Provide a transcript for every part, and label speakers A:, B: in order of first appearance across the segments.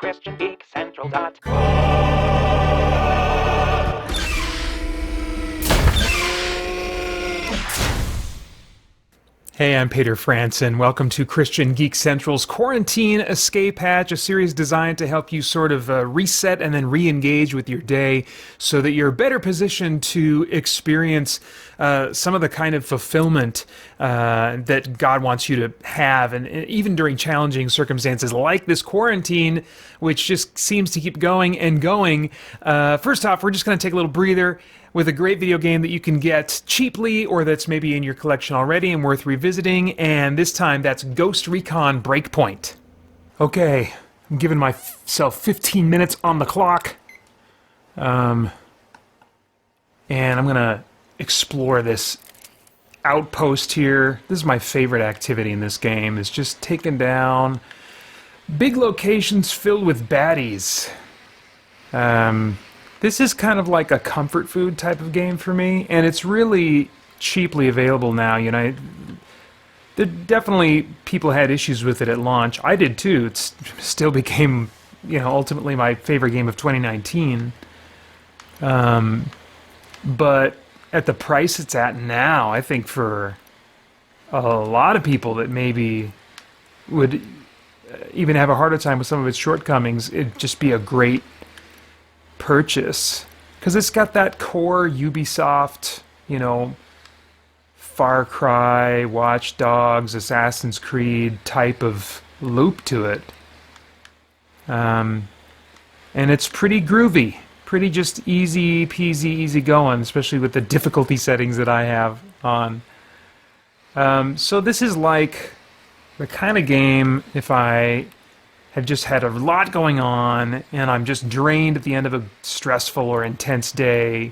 A: christiangeekcentral.com.
B: Hey, I'm Peter Franson. Welcome to Christian Geek Central's Quarantine Escape Hatch, a series designed to help you sort of reset and then re-engage with your day so that you're better positioned to experience some of the kind of fulfillment that God wants you to have, and even during challenging circumstances like this quarantine, which just seems to keep going and going. First off, we're just going to take a little breather with a great video game that you can get cheaply or that's maybe in your collection already and worth revisiting, and this time that's Ghost Recon Breakpoint. Okay, I'm giving myself 15 minutes on the clock, and I'm gonna explore this outpost here. This is my favorite activity in this game, is just taking down big locations filled with baddies. This is kind of like a comfort food type of game for me, and it's really cheaply available now. You know, there definitely people had issues with it at launch. I did too. It still became, you know, ultimately my favorite game of 2019. But at the price it's at now, I think for a lot of people that maybe would even have a harder time with some of its shortcomings, it'd just be a great purchase, because it's got that core Ubisoft, you know, Far Cry, Watch Dogs, Assassin's Creed type of loop to it, and it's pretty groovy, pretty just easy peasy, easy going, especially with the difficulty settings that I have on. So this is like the kind of game, if I have just had a lot going on and I'm just drained at the end of a stressful or intense day,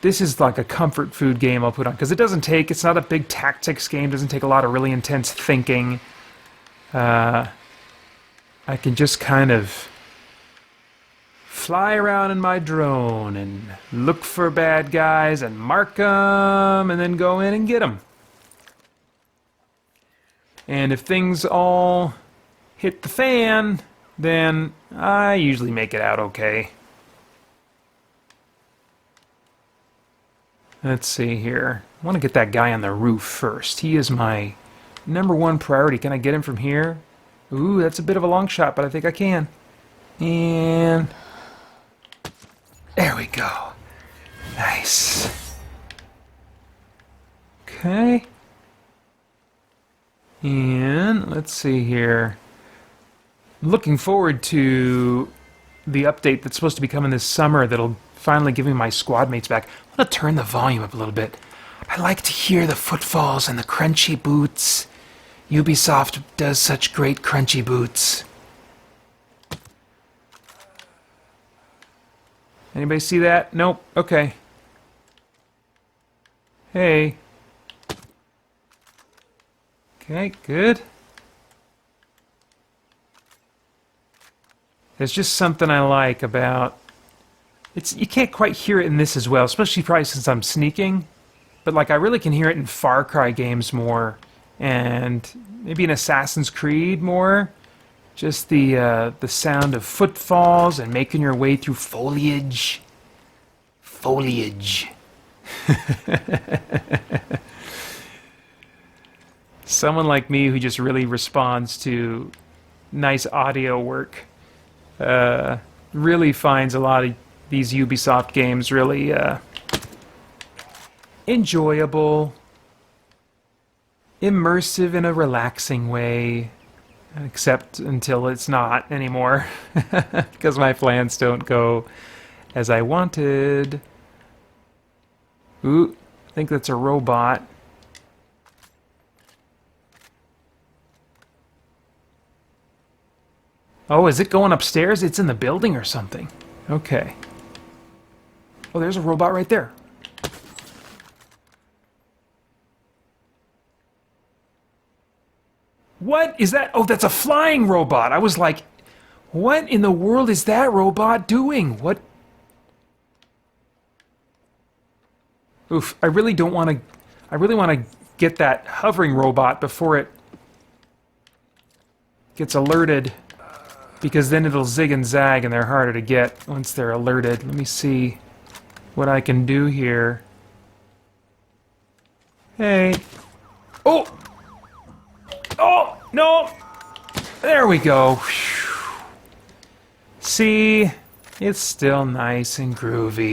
B: this is like a comfort food game I'll put on, because it's not a big tactics game, doesn't take a lot of really intense thinking. I can just kind of fly around in my drone and look for bad guys and mark them and then go in and get them. And if things all hit the fan, then I usually make it out okay. Let's see here. I want to get that guy on the roof first. He is my number one priority. Can I get him from here? Ooh, that's a bit of a long shot, but I think I can. And there we go. Nice. Okay. And let's see here. Looking forward to the update that's supposed to be coming this summer that'll finally give me my squad mates back. I'm going to turn the volume up a little bit. I like to hear the footfalls and the crunchy boots. Ubisoft does such great crunchy boots. Anybody see that? Nope. Okay. Hey. Okay, good. There's just something I like about it's. You can't quite hear it in this as well, especially probably since I'm sneaking. But like, I really can hear it in Far Cry games more, and maybe in Assassin's Creed more. Just the sound of footfalls and making your way through foliage. Foliage. Someone like me who just really responds to nice audio work really finds a lot of these Ubisoft games really enjoyable, immersive in a relaxing way, except until it's not anymore, because my plans don't go as I wanted. Ooh, I think that's a robot. Oh, is it going upstairs? It's in the building or something. Okay. Oh, there's a robot right there. What is that? Oh, that's a flying robot. I was like, what in the world is that robot doing? What? Oof, I really don't want to... I really want to get that hovering robot before it gets alerted. because then it'll zig and zag and they're harder to get once they're alerted. Let me see what I can do here. Hey. Oh! Oh, no! There we go. Whew. See? It's still nice and groovy.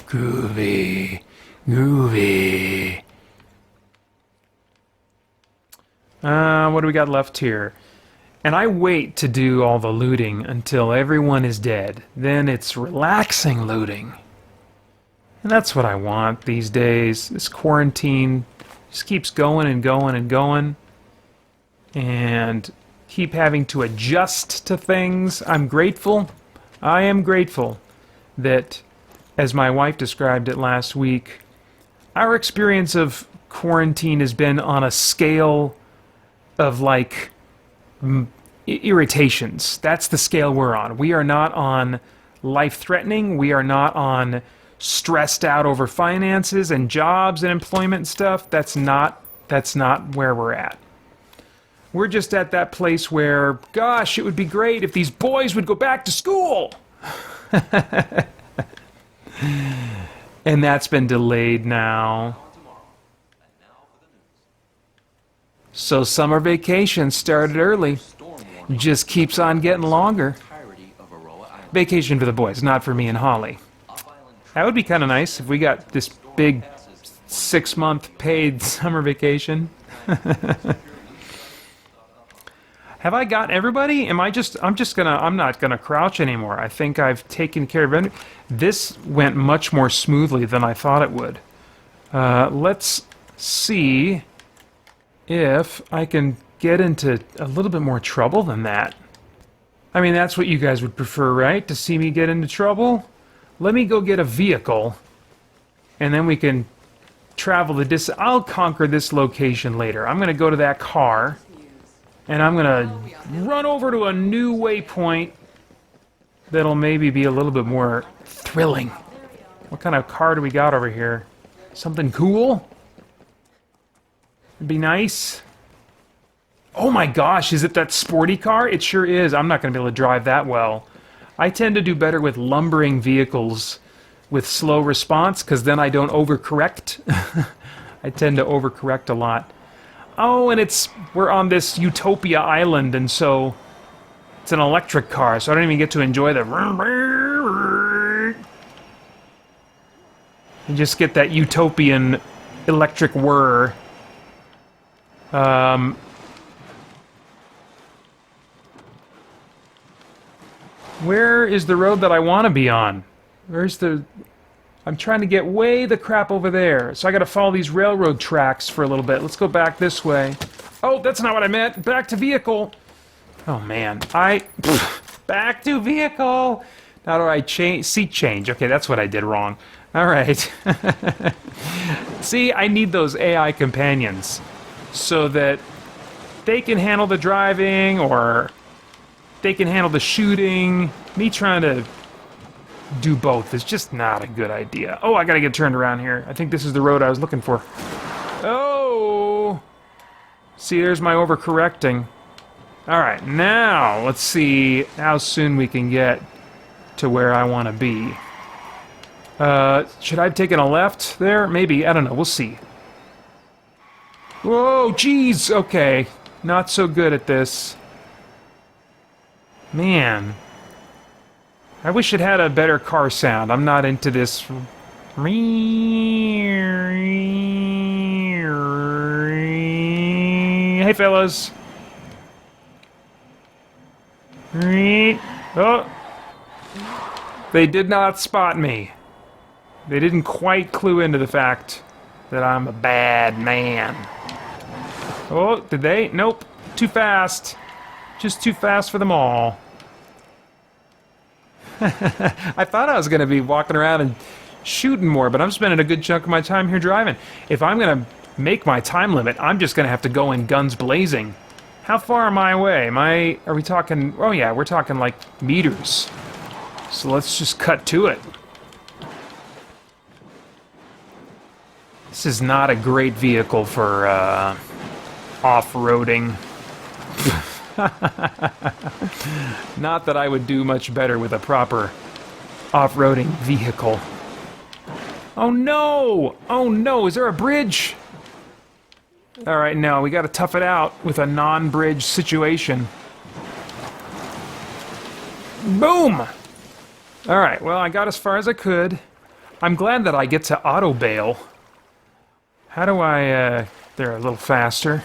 B: Groovy. Groovy. What do we got left here? And I wait to do all the looting until everyone is dead. Then it's relaxing looting. And that's what I want these days. This quarantine just keeps going and going and going. And keep having to adjust to things. I'm grateful. I am grateful that, as my wife described it last week, our experience of quarantine has been on a scale of like irritations. That's the scale we're on. We are not on life-threatening. We are not on stressed out over finances and jobs and employment and stuff. That's not where we're at. We're just at that place where, gosh, it would be great if these boys would go back to school. And that's been delayed now. So summer vacation started early. Just keeps on getting longer. Vacation for the boys, not for me and Holly. That would be kind of nice if we got this big 6-month paid summer vacation. Have I got everybody? I'm not gonna crouch anymore. I think I've taken care of it. This went much more smoothly than I thought it would. Let's see if I can get into a little bit more trouble than that. I mean, that's what you guys would prefer, right? To see me get into trouble? Let me go get a vehicle, and then we can travel the distance. I'll conquer this location later. I'm going to go to that car, and I'm going to run over to a new waypoint that'll maybe be a little bit more thrilling. What kind of car do we got over here? Something cool? It'd be nice. Oh my gosh, is it that sporty car? It sure is. I'm not going to be able to drive that well. I tend to do better with lumbering vehicles with slow response, because then I don't overcorrect. I tend to overcorrect a lot. Oh, and we're on this Utopia island, and so it's an electric car, so I don't even get to enjoy the... You just get that utopian electric whir. Where is the road that I want to be on? I'm trying to get way the crap over there. So I got to follow these railroad tracks for a little bit. Let's go back this way. Oh, that's not what I meant. Back to vehicle. Oh, man. Back to vehicle. How do I change? Seat change. Okay, that's what I did wrong. All right. See, I need those AI companions so that they can handle the driving, or they can handle the shooting. Me trying to do both is just not a good idea. Oh, I gotta get turned around here. I think this is the road I was looking for. Oh! See, there's my overcorrecting. Alright, now let's see how soon we can get to where I want to be. Should I have taken a left there? Maybe. I don't know. We'll see. Whoa, jeez! Okay. Not so good at this. Man. I wish it had a better car sound. I'm not into this. Hey, fellas. Oh. They did not spot me. They didn't quite clue into the fact that I'm a bad man. Oh, did they? Nope. Too fast. Just too fast for them all. I thought I was going to be walking around and shooting more, but I'm spending a good chunk of my time here driving. If I'm going to make my time limit, I'm just going to have to go in guns blazing. How far am I away? Are we talking... Oh yeah, we're talking like meters. So let's just cut to it. This is not a great vehicle for off-roading. Not that I would do much better with a proper off-roading vehicle. Oh no! Oh no, is there a bridge? Alright, no, we gotta tough it out with a non-bridge situation. Boom! Alright, well, I got as far as I could. I'm glad that I get to auto-bail. How do I, there, a little faster.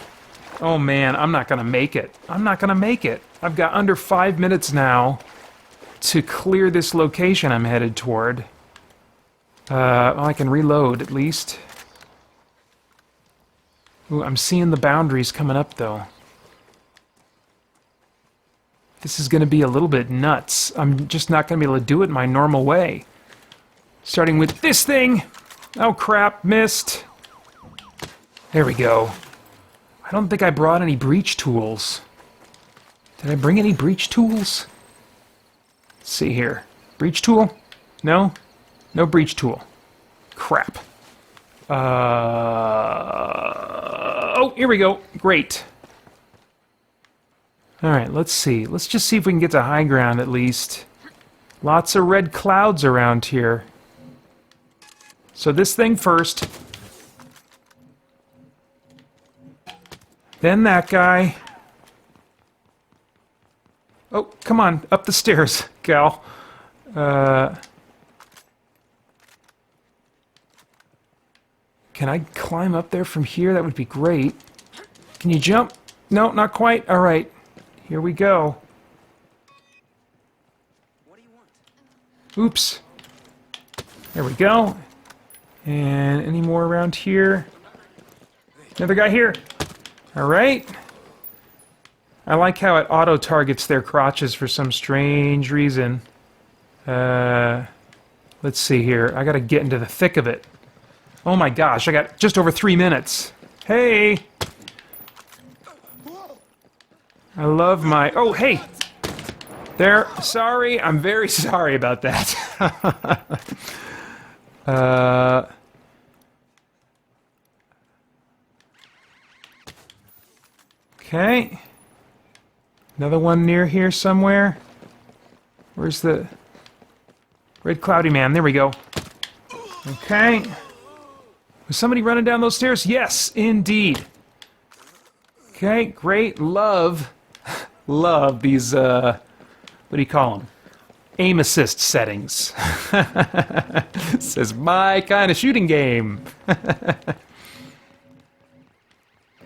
B: Oh man, I'm not gonna make it. I'm not gonna make it. I've got under 5 minutes now to clear this location I'm headed toward. Well, I can reload at least. Ooh, I'm seeing the boundaries coming up though. This is gonna be a little bit nuts. I'm just not gonna be able to do it my normal way. Starting with this thing. Oh crap, missed. There we go. I don't think I brought any breach tools. Did I bring any breach tools? Let's see here. Breach tool? No? No breach tool. Crap. Oh, here we go. Great. Alright, let's see. Let's just see if we can get to high ground at least. Lots of red clouds around here. So this thing first. Then that guy. Oh, come on, up the stairs, gal. Can I climb up there from here? That would be great. Can you jump? No, not quite. All right, here we go. What do you want? Oops. There we go. And any more around here? Another guy here. All right. I like how it auto-targets their crotches for some strange reason. Let's see here. I gotta get into the thick of it. Oh my gosh, I got just over 3 minutes. Hey! I love my... Oh, hey! There. Sorry. I'm very sorry about that. Okay. Another one near here somewhere. Where's the... Red Cloudy Man? There we go. Okay. Was somebody running down those stairs? Yes, indeed. Okay, great. Love these, what do you call them? Aim assist settings. This is my kind of shooting game.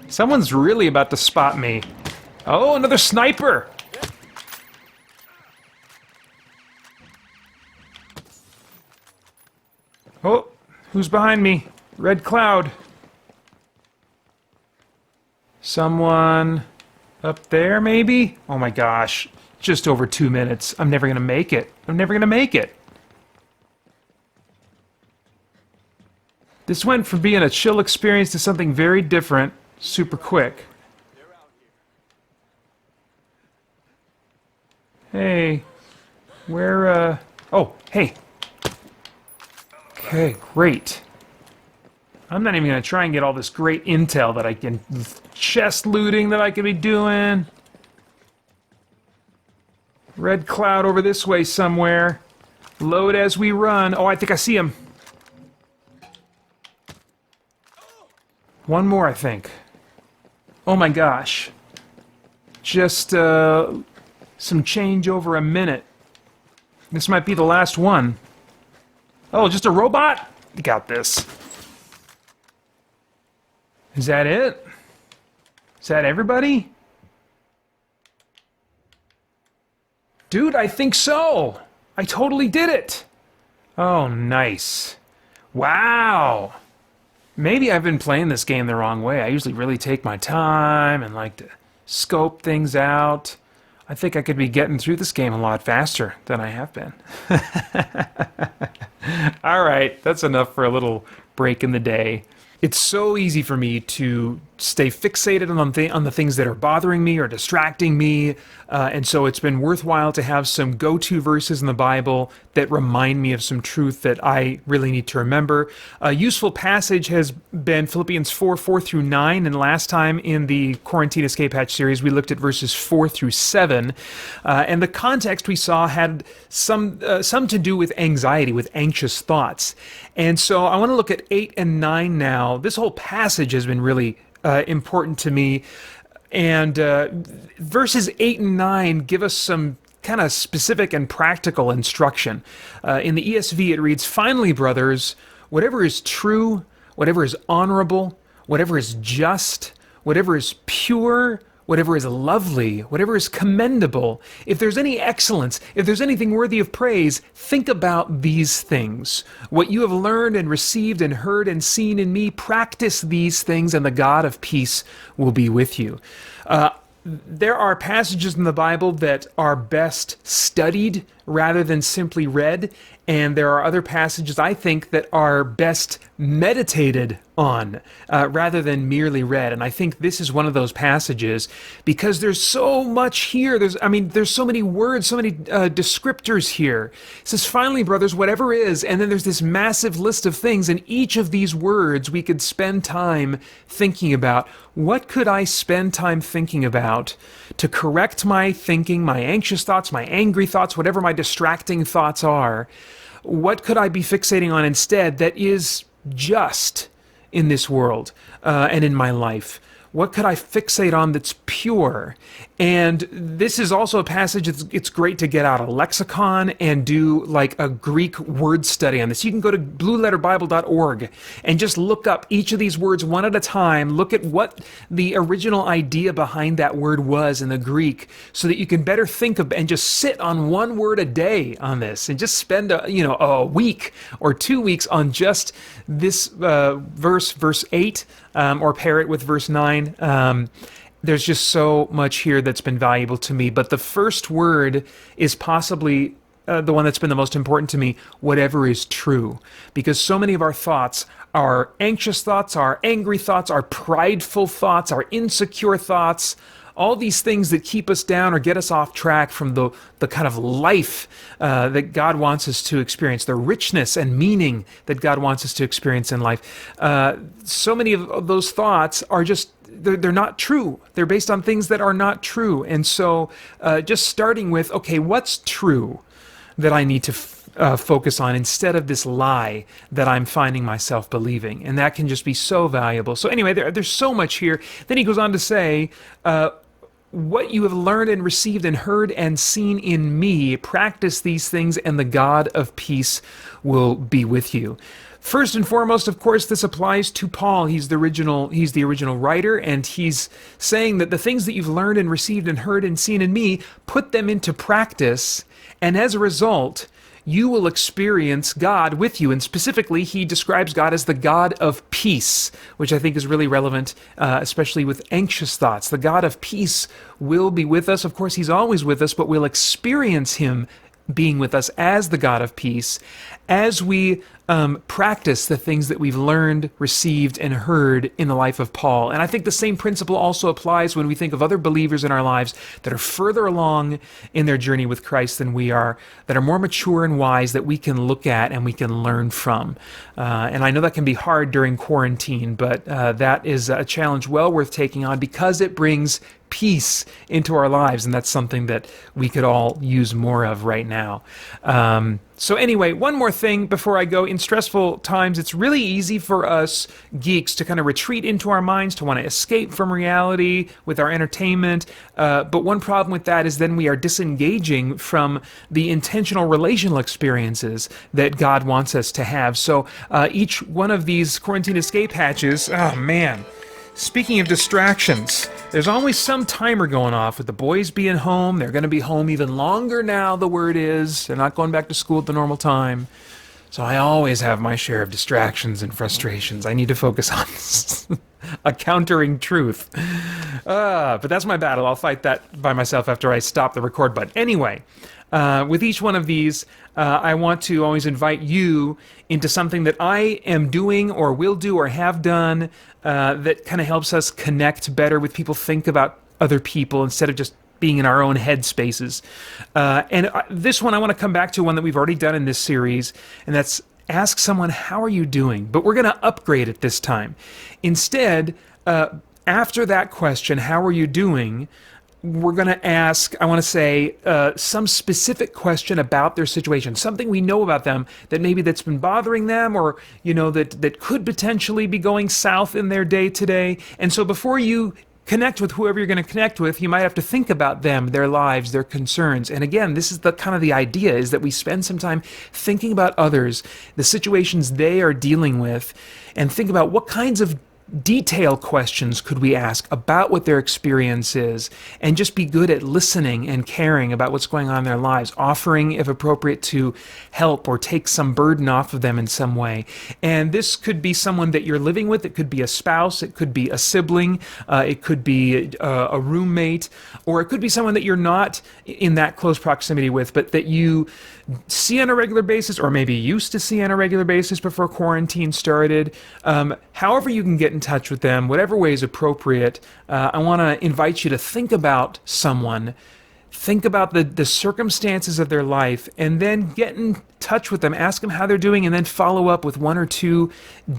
B: Someone's really about to spot me. Oh, another sniper! Oh, who's behind me? Red cloud. Someone up there, maybe? Oh my gosh, just over 2 minutes. I'm never gonna make it. I'm never gonna make it. This went from being a chill experience to something very different, super quick. Hey, where, oh, hey. Okay, great. I'm not even going to try and get all this great intel that I can... Chest looting that I could be doing. Red cloud over this way somewhere. Load as we run. Oh, I think I see him. One more, I think. Oh my gosh. Just, some change over a minute. This might be the last one. Oh, just a robot? You got this. Is that it? Is that everybody? Dude, I think so. I totally did it. Oh, nice. Wow. Maybe I've been playing this game the wrong way. I usually really take my time and like to scope things out. I think I could be getting through this game a lot faster than I have been. All right, that's enough for a little break in the day. It's so easy for me to stay fixated on the things that are bothering me or distracting me. And so it's been worthwhile to have some go-to verses in the Bible that remind me of some truth that I really need to remember. A useful passage has been Philippians 4:4-9. And last time in the Quarantine Escape Hatch series, we looked at verses 4-7. And the context we saw had some to do with anxiety, with anxious thoughts. And so I want to look at 8 and 9 now. This whole passage has been really important to me. And verses 8 and 9 give us some kind of specific and practical instruction. In the ESV, it reads, "Finally, brothers, whatever is true, whatever is honorable, whatever is just, whatever is pure, whatever is lovely, whatever is commendable, if there's any excellence, if there's anything worthy of praise, think about these things. What you have learned and received and heard and seen in me, practice these things, and the God of peace will be with you." There are passages in the Bible that are best studied rather than simply read, and there are other passages, I think, that are best meditated on rather than merely read. And I think this is one of those passages because there's so much here. There's so many words, so many descriptors here. It says, "Finally, brothers, whatever is," and then there's this massive list of things, and each of these words we could spend time thinking about. What could I spend time thinking about to correct my thinking, my anxious thoughts, my angry thoughts, whatever my distracting thoughts are? What could I be fixating on instead that is just in this world and in my life? What could I fixate on that's pure? And this is also a passage, it's great to get out a lexicon and do like a Greek word study on this. You can go to blueletterbible.org and just look up each of these words one at a time. Look at what the original idea behind that word was in the Greek so that you can better think of and just sit on one word a day on this and just spend a week or 2 weeks on just this verse 8 or pair it with verse 9. There's just so much here that's been valuable to me. But the first word is possibly the one that's been the most important to me, whatever is true. Because so many of our thoughts, our anxious thoughts, our angry thoughts, our prideful thoughts, our insecure thoughts, all these things that keep us down or get us off track from the kind of life that God wants us to experience, the richness and meaning that God wants us to experience in life. So many of those thoughts are just, they're not true. They're based on things that are not true. And so just starting with, okay, what's true that I need to focus on instead of this lie that I'm finding myself believing? And that can just be so valuable. So anyway, there's so much here. Then he goes on to say, what you have learned and received and heard and seen in me, practice these things, and the God of peace will be with you. First and foremost, of course, this applies to Paul. He's the original writer, and he's saying that the things that you've learned and received and heard and seen in me, put them into practice, and as a result, you will experience God with you. And specifically, he describes God as the God of peace, which I think is really relevant, especially with anxious thoughts. The God of peace will be with us. Of course, he's always with us, but we'll experience him being with us as the God of peace as we practice the things that we've learned, received, and heard in the life of Paul. And I think the same principle also applies when we think of other believers in our lives that are further along in their journey with Christ than we are, that are more mature and wise, that we can look at and we can learn from. And I know that can be hard during quarantine, but that is a challenge well worth taking on because it brings peace into our lives, and that's something that we could all use more of right now. So anyway, one more thing before I go. In stressful times, it's really easy for us geeks to kind of retreat into our minds, to want to escape from reality with our entertainment. But one problem with that is then we are disengaging from the intentional relational experiences that God wants us to have. So each one of these quarantine escape hatches, oh man, speaking of distractions, there's always some timer going off with the boys being home. They're going to be home even longer now, the word is. They're not going back to school at the normal time. So I always have my share of distractions and frustrations. I need to focus on a countering truth. But that's my battle. I'll fight that by myself after I stop the record button. Anyway, With each one of these, I want to always invite you into something that I am doing or will do or have done that kind of helps us connect better with people, think about other people instead of just being in our own head spaces. And this one, I want to come back to one that we've already done in this series, and that's ask someone, how are you doing? But we're going to upgrade it this time. Instead, after that question, how are you doing, we're going to ask, I want to say, some specific question about their situation, something we know about them that maybe that's been bothering them, or that could potentially be going south in their day today. And so before you connect with whoever you're going to connect with, you might have to think about them, their lives, their concerns. And again, this is the kind of the idea, is that we spend some time thinking about others, the situations they are dealing with, and think about what kinds of detailed questions could we ask about what their experience is, and just be good at listening and caring about what's going on in their lives, offering, if appropriate, to help or take some burden off of them in some way. And this could be someone that you're living with. It could be a spouse. It could be a sibling. It could be a roommate, or it could be someone that you're not in that close proximity with, but that you see on a regular basis, or maybe used to see on a regular basis before quarantine started. However you can get in touch with them, whatever way is appropriate, I want to invite you to think about someone, think about the circumstances of their life, and then get in touch with them, ask them how they're doing, and then follow up with one or two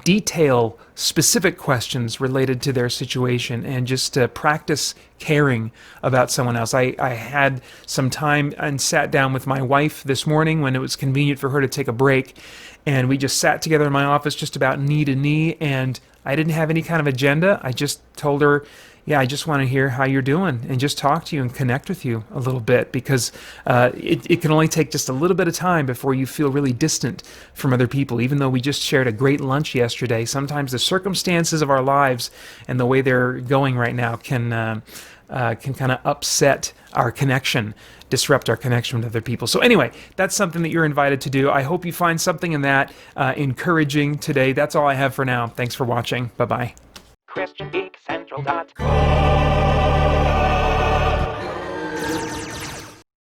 B: detail specific questions related to their situation, and just practice caring about someone else. I had some time and sat down with my wife this morning when it was convenient for her to take a break, and we just sat together in my office just about knee to knee, and I didn't have any kind of agenda. I just told her, yeah, I just want to hear how you're doing and just talk to you and connect with you a little bit, because it can only take just a little bit of time before you feel really distant from other people. Even though we just shared a great lunch yesterday, sometimes the circumstances of our lives and the way they're going right now can kind of upset our connection, disrupt our connection with other people. So anyway, that's something that you're invited to do. I hope you find something in that encouraging today. That's all I have for now. Thanks for watching. Bye-bye.
A: christiangeekcentral.com